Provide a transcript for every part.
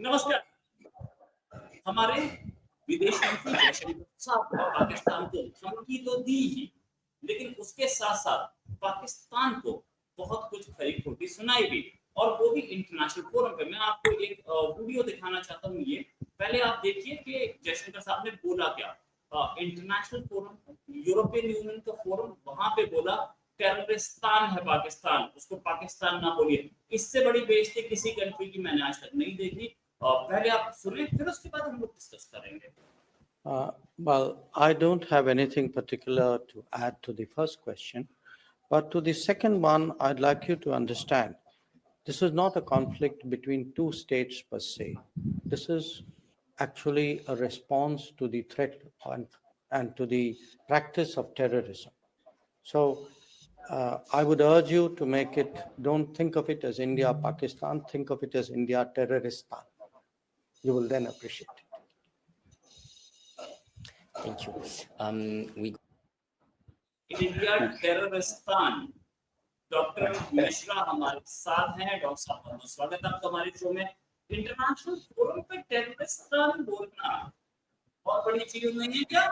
नमस्कार। हमारे विदेश मंत्री जयशंकर साहब ने पाकिस्तान को धमकी तो दी ही, लेकिन उसके साथ साथ पाकिस्तान को बहुत कुछ खरी खोटी सुनाई भी, और वो भी इंटरनेशनल फोरम पे। मैं आपको एक वीडियो दिखाना चाहता हूँ। ये पहले आप देखिए कि जयशंकर साहब ने बोला क्या। इंटरनेशनल फोरम, यूरोपियन यूनियन का फोरम, वहां पे बोला टेररिस्तान है पाकिस्तान, उसको पाकिस्तान ना बोलिए। इससे बड़ी बेइज्जती किसी कंट्री की मैंने आज तक नहीं देखी। पहले आप सुने, फिर उसके बाद हम लोग डिस्कस करेंगे। Well, I don't have anything particular to add to the first question, but to the second one, I'd like you to understand this is not a conflict between two states per se. This is actually a response to the threat and to the practice of terrorism. So I would urge you to make it, don't think of it as India, Pakistan, think of it as India, Terroristan. You will then appreciate it. Thank you. India टेररिस्तान। Doctor Mishra हमारे साथ हैं। Doctor साहब, बहुत स्वागत है आपका हमारे शो में। इंटरनेशनल फोरम पे टेररिस्तान बोलना बहुत बड़ी चीज नहीं है क्या?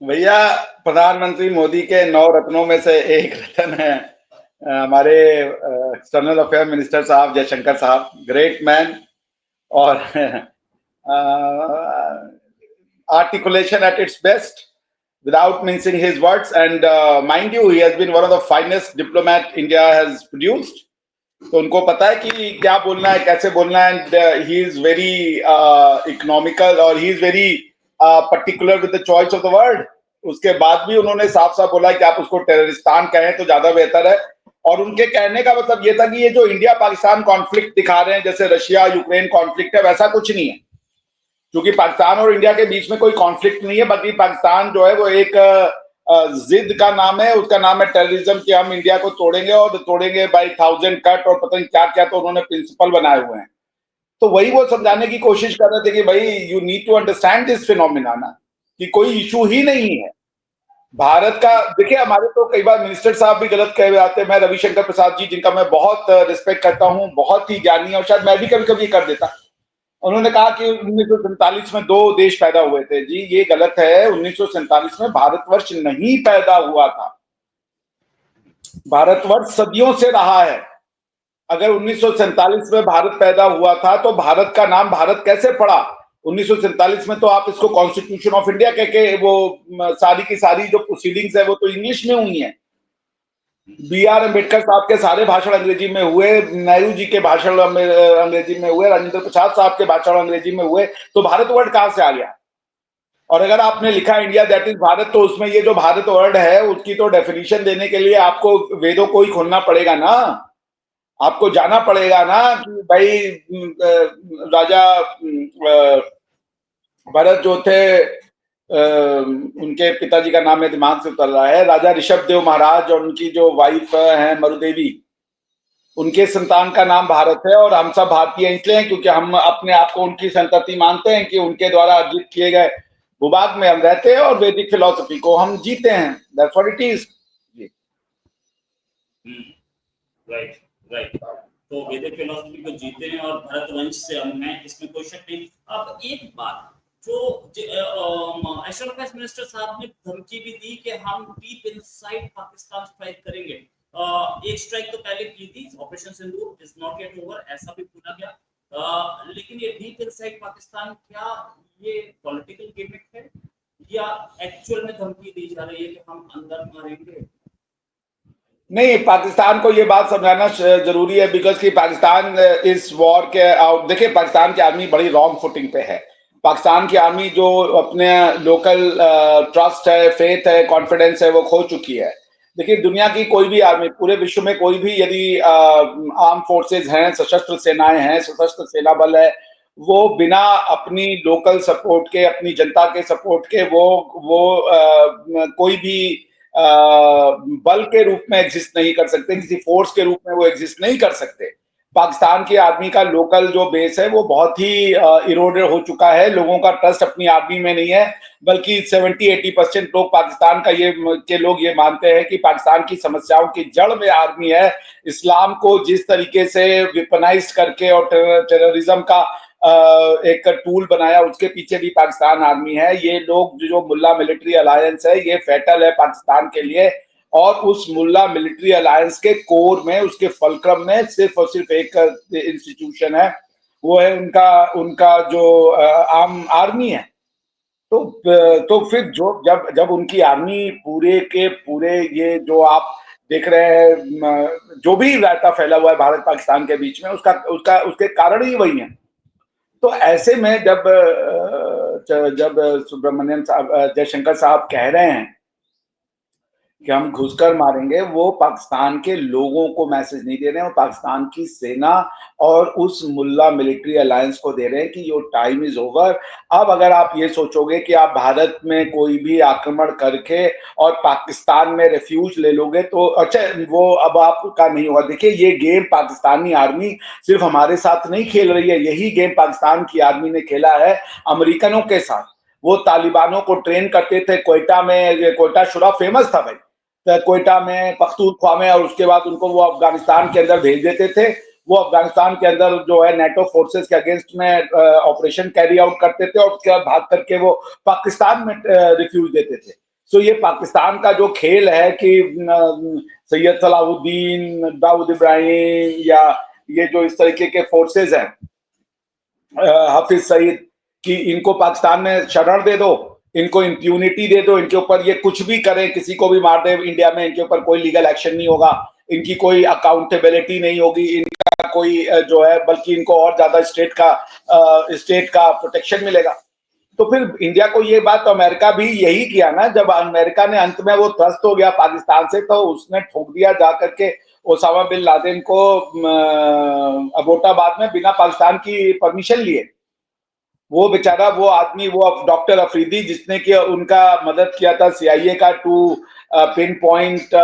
भैया, प्रधानमंत्री मोदी के 9 रत्नों में से एक रत्न है हमारे एक्सटर्नल अफेयर मिनिस्टर साहब जयशंकर साहब। ग्रेट मैन और articulation at its best without mincing his words, and mind you, he has been one of the finest diplomat India has produced. तो उनको पता है कि क्या बोलना है, कैसे बोलना है, and he is very economical और he is very particular with the choice of the word. उसके बाद भी उन्होंने साफ साफ बोला कि आप उसको टेररिस्तान कहें तो ज्यादा बेहतर है। और उनके कहने का मतलब ये था कि ये जो इंडिया पाकिस्तान कॉन्फ्लिक्ट दिखा रहे हैं, जैसे रशिया यूक्रेन कॉन्फ्लिक्ट है, वैसा कुछ नहीं है। क्योंकि पाकिस्तान और इंडिया के बीच में कोई कॉन्फ्लिक्ट नहीं है, बल्कि पाकिस्तान जो है वो एक जिद का नाम है, उसका नाम है टेररिज्म, कि हम इंडिया को तोड़ेंगे और तोड़ेंगे बाय 1000 कट और पता नहीं क्या क्या, तो उन्होंने प्रिंसिपल बनाए हुए हैं। तो वही वो समझाने की कोशिश कर रहे थे कि भाई you need to understand this phenomena ना, कि कोई इशू ही नहीं है भारत का। देखिए, हमारे तो कई बार मिनिस्टर साहब भी गलत कह जाते हैं। मैं रविशंकर प्रसाद जी, जिनका मैं बहुत रिस्पेक्ट करता हूँ, बहुत ही ज्ञानी, और शायद मैं भी कभी कभी कर देता। उन्होंने कहा कि 1947 में 2 देश पैदा हुए थे। जी, ये गलत है। 1947 में भारतवर्ष नहीं पैदा हुआ था। भारतवर्ष सदियों से रहा है। अगर 1947 में भारत पैदा हुआ था तो भारत का नाम भारत कैसे पड़ा? 1947 में तो आप इसको कॉन्स्टिट्यूशन ऑफ इंडिया कह के, वो सारी की सारी जो प्रोसीडिंग्स है वो तो इंग्लिश में हुई है। B.R. अम्बेडकर साहब के सारे भाषण अंग्रेजी में हुए, नेहरू जी के भाषण अंग्रेजी में हुए, राजेंद्र प्रसाद साहब के भाषण अंग्रेजी में हुए। तो भारत वर्ड कहां से आ गया? और अगर आपने लिखा इंडिया दैट इज भारत, तो उसमें ये जो भारत वर्ड है उसकी तो डेफिनेशन देने के लिए आपको वेदों को ही खोलना पड़ेगा ना। आपको जाना पड़ेगा ना कि भाई राजा भरत जो थे, उनके पिताजी का नाम है दिमाग से उतर रहा है, राजा ऋषभदेव महाराज, और उनकी जो वाइफ है मरुदेवी, उनके संतान का नाम भारत है। और हम सब भारतीय इसलिए हैं क्योंकि हम अपने आप को उनकी संतति मानते हैं, कि उनके द्वारा अर्जित किए गए भूभाग में हम रहते हैं और वैदिक फिलॉसफी को हम जीते हैं। That's what it is. Right right. तो वैदिक फिलॉसफी को जीते हैं और भारत वंश से हम हैं, इसमें कोई शक नहीं। अब एक बात जो एक्सटर्नल अफेयर्स मिनिस्टर साहब ने धमकी भी दी कि हम डीप इनसाइड पाकिस्तान स्ट्राइक करेंगे। एक स्ट्राइक तो पहले की थी, operation Sindoor is not yet over, ऐसा भी बोला गया। लेकिन ये डीप इनसाइड पाकिस्तान, क्या ये पॉलिटिकल गिमिक है या एक्चुअल में धमकी दी जा रही है कि हम अंदर मारेंगे? नहीं, पाकिस्तान को ये बात समझाना जरूरी है, बिकॉज कि पाकिस्तान इस वॉर के देखिए, पाकिस्तान की आर्मी बड़ी रॉन्ग फुटिंग पे है। पाकिस्तान की आर्मी जो अपने लोकल ट्रस्ट है, फेथ है, कॉन्फिडेंस है, वो खो चुकी है। देखिए, दुनिया की कोई भी आर्मी, पूरे विश्व में कोई भी यदि आर्म फोर्सेज हैं, सशस्त्र सेनाएं हैं, सशस्त्र सेना बल है, वो बिना अपनी लोकल सपोर्ट के, अपनी जनता के सपोर्ट के, वो कोई भी बल के रूप में एग्जिस्ट नहीं कर सकते, किसी फोर्स के रूप में वो एग्जिस्ट नहीं कर सकते। पाकिस्तान की आर्मी का लोकल जो बेस है वो बहुत ही इरोडेड हो चुका है। लोगों का ट्रस्ट अपनी आर्मी में नहीं है, बल्कि 70-80% लोग पाकिस्तान का के लोग ये मानते हैं कि पाकिस्तान की समस्याओं की जड़ में आर्मी है। इस्लाम को जिस तरीके से वेपनाइज करके और टेररिज्म का एक टूल बनाया, उसके पीछे भी पाकिस्तान आर्मी है। ये लोग जो मुल्ला मिलिट्री अलायंस है, ये फैटल है पाकिस्तान के लिए। और उस मुल्ला मिलिट्री अलायंस के कोर में, उसके फलक्रम में सिर्फ और सिर्फ एक इंस्टीट्यूशन है, वो है उनका उनका जो आम आर्मी है। तो फिर जो जब जब उनकी आर्मी पूरे के पूरे, ये जो आप देख रहे हैं जो भी रायता फैला हुआ है भारत पाकिस्तान के बीच में, उसका उसका उसके कारण ही वही है। तो ऐसे में जब सुब्रमण्यम साहब, जयशंकर साहब कह रहे हैं कि हम घुसकर मारेंगे, वो पाकिस्तान के लोगों को मैसेज नहीं दे रहे हैं, वो पाकिस्तान की सेना और उस मुल्ला मिलिट्री अलायंस को दे रहे हैं कि योर टाइम इज ओवर। अब अगर आप ये सोचोगे कि आप भारत में कोई भी आक्रमण करके और पाकिस्तान में रेफ्यूज ले लोगे, तो अच्छा, वो अब आपका नहीं होगा। देखिए, ये गेम पाकिस्तानी आर्मी सिर्फ हमारे साथ नहीं खेल रही है, यही गेम पाकिस्तान की आर्मी ने खेला है अमेरिकनों के साथ। वो तालिबानों को ट्रेन करते थे कोयटा में, कोयटा शुरा फेमस था भाई, कोयटा में, पख्तूनख्वा में, और उसके बाद उनको वो अफगानिस्तान के अंदर भेज देते थे। वो अफगानिस्तान के अंदर जो है नेटो फोर्सेस के अगेंस्ट में ऑपरेशन कैरी आउट करते थे, और उसके बाद भाग करके वो पाकिस्तान में रिफ्यूज देते थे। सो ये पाकिस्तान का जो खेल है कि सैयद सलाहुद्दीन, दाऊद इब्राहिम, या ये जो इस तरीके के फोर्सेज हैं, हाफिज सईद, कि इनको पाकिस्तान में शरण दे दो, इनको इम्प्यूनिटी दे दो, इनके ऊपर ये कुछ भी करें, किसी को भी मार दे इंडिया में, इनके ऊपर कोई लीगल एक्शन नहीं होगा, इनकी कोई अकाउंटेबिलिटी नहीं होगी, इनका कोई जो है, बल्कि इनको और ज्यादा स्टेट का प्रोटेक्शन मिलेगा। तो फिर इंडिया को ये बात, तो अमेरिका भी यही किया ना, जब अमेरिका ने अंत में वो त्रस्त हो गया पाकिस्तान से, तो उसने ठोक दिया जाकर के ओसामा बिन लादेन को अबोटाबाद में बिना पाकिस्तान की परमिशन लिए। वो बेचारा, वो आदमी, वो डॉक्टर अफरीदी, जिसने कि उनका मदद किया था सीआईए का टू पिन पॉइंट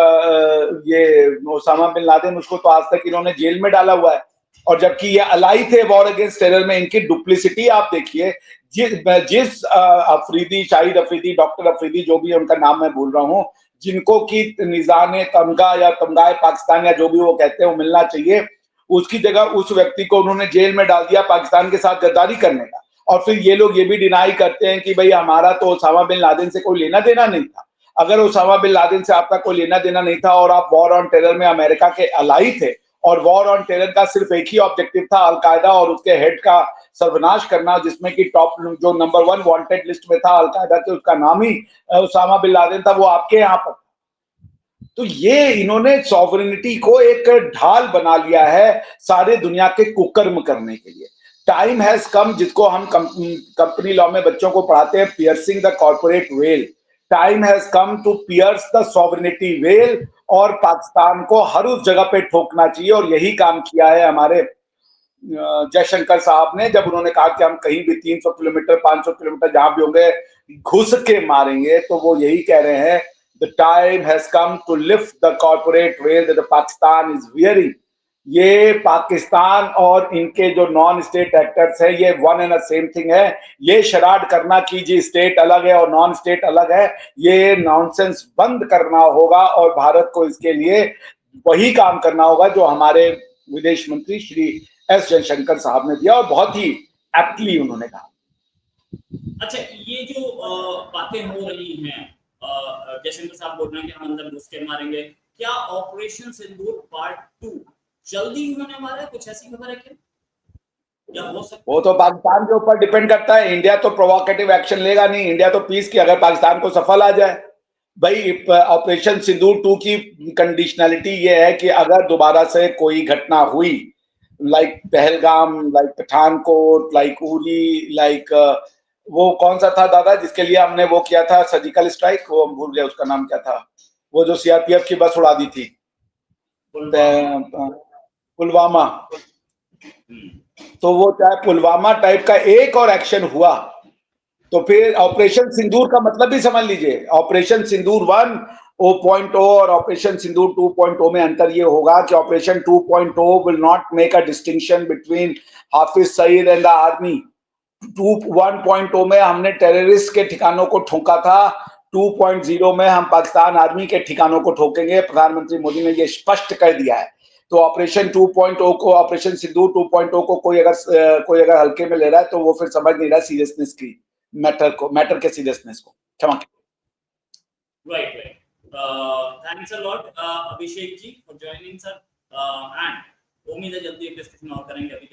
ये ओसामा बिन लादेन, उसको तो आज तक इन्होंने जेल में डाला हुआ है। और जबकि ये अलाई थे वॉर अगेंस्ट टेरर में। इनकी डुप्लिसिटी आप देखिए। जिस अफरीदी, शाहिद अफरीदी, डॉक्टर अफरीदी, जो भी उनका नाम मैं भूल रहा हूँ, जिनको की निजाने तमगा या तमगाए पाकिस्तान या जो भी वो कहते हैं वो मिलना चाहिए, उसकी जगह उस व्यक्ति को उन्होंने जेल में डाल दिया पाकिस्तान के साथ गद्दारी करने का। और फिर ये लोग ये भी डिनाई करते हैं कि भाई हमारा तो ओसामा बिन लादेन से कोई लेना देना नहीं था। अगर ओसामा बिन लादेन से आपका कोई लेना देना नहीं था और आप वॉर ऑन टेरर में अमेरिका के अलाई थे, और वॉर ऑन टेरर का सिर्फ एक ही ऑब्जेक्टिव था, अलकायदा और उसके हेड का सर्वनाश करना, जिसमें कि टॉप जो नंबर 1 वांटेड लिस्ट में था अलकायदा के, उसका नाम ही ओसामा बिन लादेन था, वो आपके यहाँ पर। तो ये इन्होंने सॉवरेनिटी को एक ढाल बना लिया है सारे दुनिया के कुकर्म करने के लिए। टाइम हैज कम, जिसको हम कंपनी लॉ में बच्चों को पढ़ाते हैं, piercing the corporate veil. Time has come to pierce the sovereignty veil, और पाकिस्तान को हर उस जगह पे ठोकना चाहिए। और यही काम किया है हमारे जयशंकर साहब ने, जब उन्होंने कहा कि हम कहीं भी 300 किलोमीटर 500 किलोमीटर जहां भी होंगे घुस के मारेंगे। तो वो यही कह रहे हैं, the time has come to lift the corporate veil that Pakistan is wearing. ये पाकिस्तान और इनके जो नॉन स्टेट एक्टर्स है, ये वन एंड सेम थिंग है। ये शराड करना कि जी स्टेट अलग है और नॉन स्टेट अलग है, ये नॉनसेंस बंद करना होगा। और भारत को इसके लिए वही काम करना होगा जो हमारे विदेश मंत्री श्री एस जयशंकर साहब ने दिया, और बहुत ही एप्टली उन्होंने कहा। अच्छा, ये जो बातें हो रही हैं, जयशंकर साहब बोल रहे हैं कि हम अंदर घुस के मारेंगे, क्या ऑपरेशन सिंदूर पार्ट 2 जल्दी उन्होंने मारा? कुछ ऐसी खबर है क्या? या हो सकता वो तो पाकिस्तान के ऊपर डिपेंड करता है। इंडिया तो प्रोवोकेटिव एक्शन लेगा नहीं, इंडिया तो पीस की, अगर पाकिस्तान को सफल आ जाए। भाई ऑपरेशन सिंदूर 2 की कंडीशनलिटी ये है कि अगर दोबारा से कोई घटना हुई, like Pahalgam, like Pathankot, like Uri, like वो कौन सा था दादा जिसके लिए हमने वो किया था सर्जिकल स्ट्राइक, वो भूल गया उसका नाम क्या था, वो जो सीआरपीएफ की बस उड़ा दी थी, पुलवामा। तो वो चाहे पुलवामा टाइप का एक और एक्शन हुआ, तो फिर ऑपरेशन सिंदूर का मतलब भी समझ लीजिए। ऑपरेशन सिंदूर 1 O.0 और ऑपरेशन सिंदूर 2.0 में अंतर ये होगा कि operation 2.0 will not make a distinction between Hafiz Saeed and the army. 1.0 में हमने टेररिस्ट के ठिकानों को ठोका था, 2.0 में हम पाकिस्तान आर्मी के ठिकानों को ठोकेंगे। प्रधानमंत्री मोदी ने ये स्पष्ट कर दिया है। तो ऑपरेशन 2.0 को, ऑपरेशन सिंदूर 2.0 को कोई अगर हल्के में ले रहा है तो वो फिर समझ नहीं रहा सीरियसनेस की, मैटर के सीरियसनेस को। क्षमा। Right, right. Thanks a lot, Abhishek ji, for joining, sir. And उम्मीद है जल्दी एक डिस्कशन और करेंगे।